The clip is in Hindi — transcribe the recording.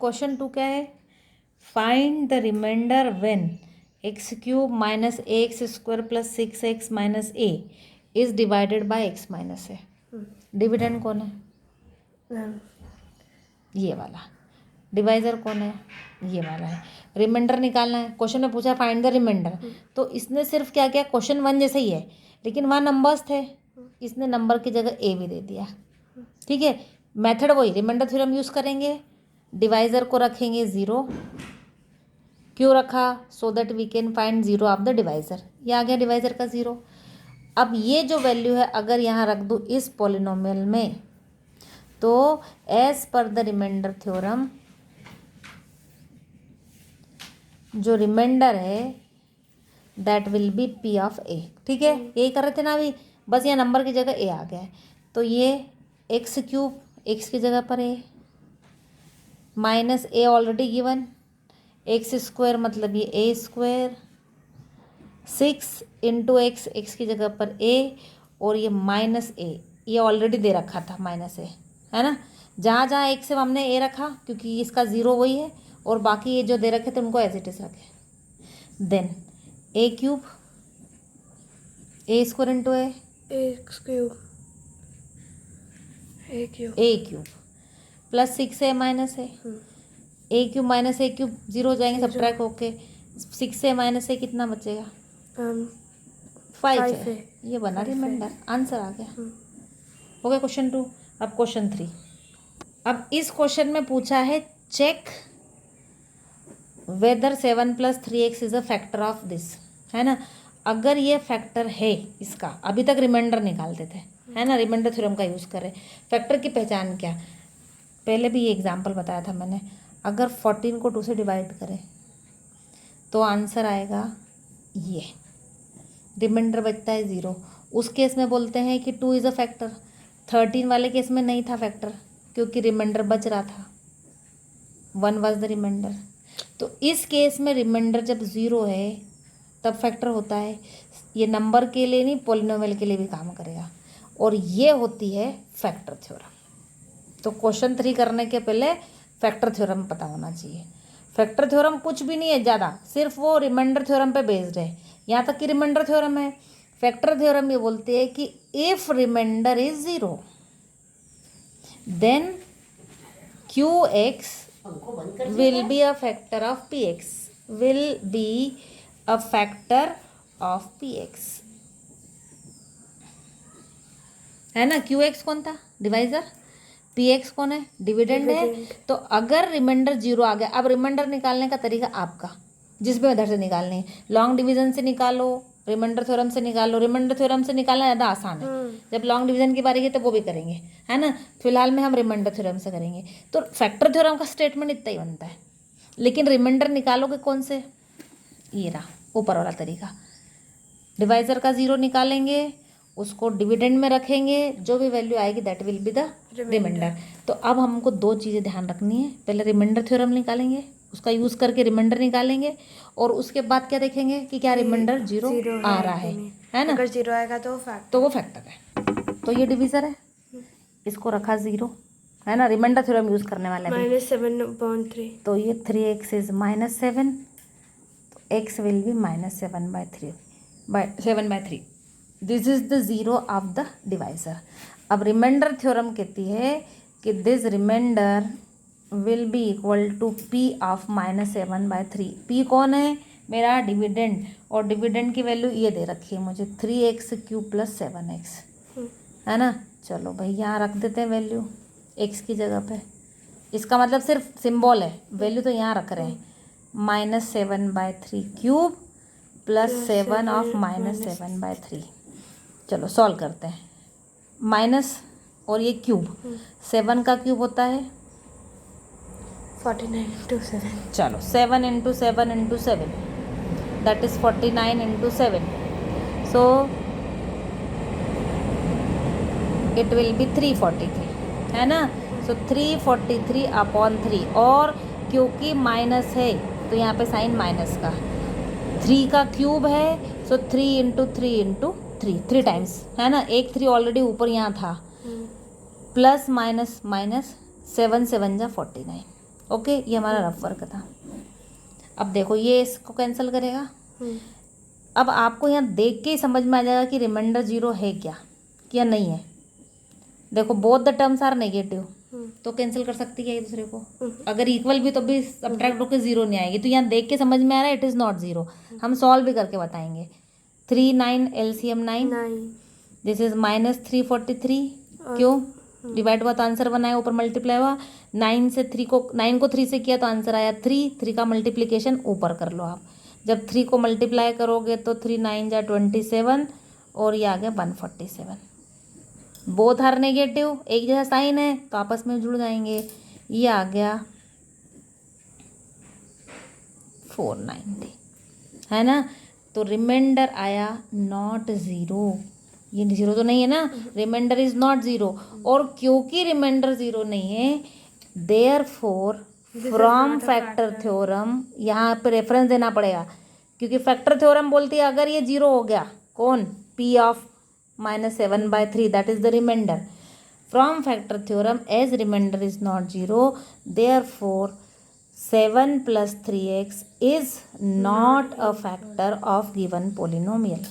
क्वेश्चन 2 क्या है, find the remainder when x cube minus a x square plus 6x minus a is divided by x minus a. Dividend कौन है, ये वाला। डिवाइजर कौन है, ये वाला है। रिमाइंडर निकालना है, क्वेश्चन में पूछा फाइंड द रिमाइंडर, तो इसने सिर्फ क्या किया, क्वेश्चन 1 जैसे ही है लेकिन वहाँ नंबर्स थे, इसने नंबर की जगह ए भी दे दिया। ठीक है, मेथड वही, रिमाइंडर थ्योरम यूज़ करेंगे, डिवाइजर को रखेंगे 0। क्यों रखा, so that we can find 0 of the divisor. ये आ गया डिवाइजर का 0। अब ये जो वैल्यू है अगर यहाँ रख दूँ इस पॉलिनोमियल में, तो एज पर द रिमाइंडर थ्योरम जो रिमाइंडर है that will be P of A. ठीक है, यही कर रहे थे ना अभी, बस यहाँ नंबर की जगह ए आ गया है। तो ये एक्स क्यूब, एक्स की जगह पर ए, माइनस ए ऑलरेडी गिवन, एक्स स्क्वायर मतलब ये ए स्क्वायर, 6 इंटू एक्स, एक्स की जगह पर ए, और ये माइनस ए, ये ऑलरेडी दे रखा था माइनस ए, है ना। जहाँ जहाँ एक से हमने ए रखा क्योंकि इसका 0 वही है, और बाकी ये जो दे रखे थे उनको एज इट इज रखे। देन ए क्यूब, ए स्क्वायर इंटू ए क्यूब, ए क्यूब प्लस 6a माइनस ए क्यूब माइनस ए क्यूब 0 हो जाएंगे सब्ट्रैक्ट होके, 6a माइनस ए कितना बचेगा, 5 है। ये बना रिमाइंडर, आंसर आ गया। हो गया क्वेश्चन 2। अब क्वेश्चन 3। अब इस क्वेश्चन में पूछा है check whether 7 + 3x is a factor of this, है ना। अगर ये फैक्टर है इसका, अभी तक रिमाइंडर निकालते थे, है ना, रिमाइंडर थ्योरम का यूज़ करें। फैक्टर की पहचान क्या, पहले भी ये एग्जांपल बताया था मैंने। अगर 14 को 2 से डिवाइड करें तो आंसर आएगा ये, रिमाइंडर बचता है 0। उस केस में बोलते हैं कि 2 इज़ अ फैक्टर। 13 वाले केस में नहीं था फैक्टर क्योंकि रिमाइंडर बच रहा था, 1 वॉज द रिमाइंडर। तो इस केस में रिमाइंडर जब 0 है तब फैक्टर होता है। ये नंबर के लिए नहीं, पॉलिनोमियल के लिए भी काम करेगा, और ये होती है फैक्टर थ्योरम। तो क्वेश्चन 3 करने के पहले फैक्टर थ्योरम पता होना चाहिए। फैक्टर थ्योरम कुछ भी नहीं है ज़्यादा, सिर्फ वो रिमाइंडर थ्योरम पे बेस्ड है। यहाँ तक कि रिमाइंडर थ्योरम है। फैक्टर थ्योरम ये बोलते हैं कि if remainder is 0 then QX will be a factor of PX, will be a factor of PX, है ना। QX कौन था, डिवाइजर, PX कौन है, डिविडेंड है। तो अगर रिमाइंडर 0 आ गया, अब रिमाइंडर निकालने का तरीका आपका, जिस भी मेथड से निकालनी है, लॉन्ग डिवीजन से निकालो, रिमाइंडर थ्योरम से निकालो। रिमाइंडर थ्योरम से निकालना ज़्यादा आसान है, जब लॉन्ग डिवीजन की बारी है तो वो भी करेंगे, है ना। फिलहाल में हम रिमाइंडर थ्योरम से करेंगे। तो फैक्टर थ्योरम का स्टेटमेंट इतना ही बनता है, लेकिन रिमाइंडर निकालोगे कौन से, ये रहा ऊपर वाला तरीका। डिवाइजर का 0 निकालेंगे, उसको डिविडेंड में रखेंगे, जो भी वैल्यू आएगी that will be the remainder. तो अब हमको 2 चीज़ें ध्यान रखनी है, पहले रिमाइंडर थ्योरम निकालेंगे, उसका यूज़ करके रिमाइंडर निकालेंगे, और उसके बाद क्या देखेंगे कि क्या रिमाइंडर 0 आ रहा है ना। अगर 0 आएगा तो वो फैक्टर है। तो ये डिवीजर है, इसको रखा 0, है ना। रिमाइंडर थ्योरम यूज़ करने वाले हैं -7/3, तो ये 3x इज -7, तो x will be -7/3। This is the 0 of the divisor. अब रिमाइंडर थ्योरम कहती है कि this remainder will be equal to P of -7/3। P कौन है, मेरा डिविडेंड, और डिविडेंड की वैल्यू ये दे रखी है मुझे 3x³ + 7x, है ना। चलो भाई यहाँ रख देते हैं वैल्यू x की जगह पे। इसका मतलब सिर्फ सिंबल है, वैल्यू तो यहाँ रख रहे हैं, -7/3³ + 7 ऑफ -7/3। चलो सॉल्व करते हैं। माइनस और ये क्यूब, 7 का क्यूब होता है 49 × 7। चलो 7 × 7 × 7 that is 49 × 7, so it will be 343, है ना। सो 343/3, और क्योंकि माइनस है तो यहाँ पे साइन माइनस का, 3 का क्यूब है, सो 3 × 3 × 3 टाइम्स, है ना। एक 3 ऑलरेडी ऊपर यहाँ था, प्लस माइनस माइनस, 7 × 7 = 49, ओके, ये हमारा रफ वर्क था। अब देखो ये इसको कैंसिल करेगा। अब आपको यहाँ देख के ही समझ में आ जाएगा कि रिमाइंडर 0 है क्या नहीं है। देखो both the terms are negative, तो कैंसिल कर सकती है एक दूसरे को। अगर इक्वल भी तो भी सब्ट्रैक्ट होकर 0 नहीं आएगी। तो यहाँ देख के समझ में आ रहा है इट इज़ नॉट 0। हम सॉल्व भी करके बताएंगे। 3 9 LCM 9, 9 दिस इज -343। क्यों? डिवाइड हुआ तो आंसर बनाया, ऊपर मल्टीप्लाई हुआ। 9 को 3 से किया तो आंसर आया 3 का मल्टीप्लिकेशन ऊपर कर लो आप। जब 3 को मल्टीप्लाई करोगे तो 3 9 जा 27 और ये आ गया 147। बोथ आर नेगेटिव, एक जैसा साइन है तो आपस में जुड़ जाएंगे। ये आ गया 490, है ना। तो रिमाइंडर आया नॉट 0। ये 0 तो नहीं है ना, रिमाइंडर इज नॉट 0। और क्योंकि रिमाइंडर 0 नहीं है, देयरफॉर फ्रॉम फैक्टर थ्योरम, यहाँ पे रेफरेंस देना पड़ेगा क्योंकि फैक्टर थ्योरम बोलती है अगर ये 0 हो गया, कौन? P of -7/3, that is the remainder. From factor theorem as remainder is not 0, therefore 7 + 3x is not a factor of given polynomial.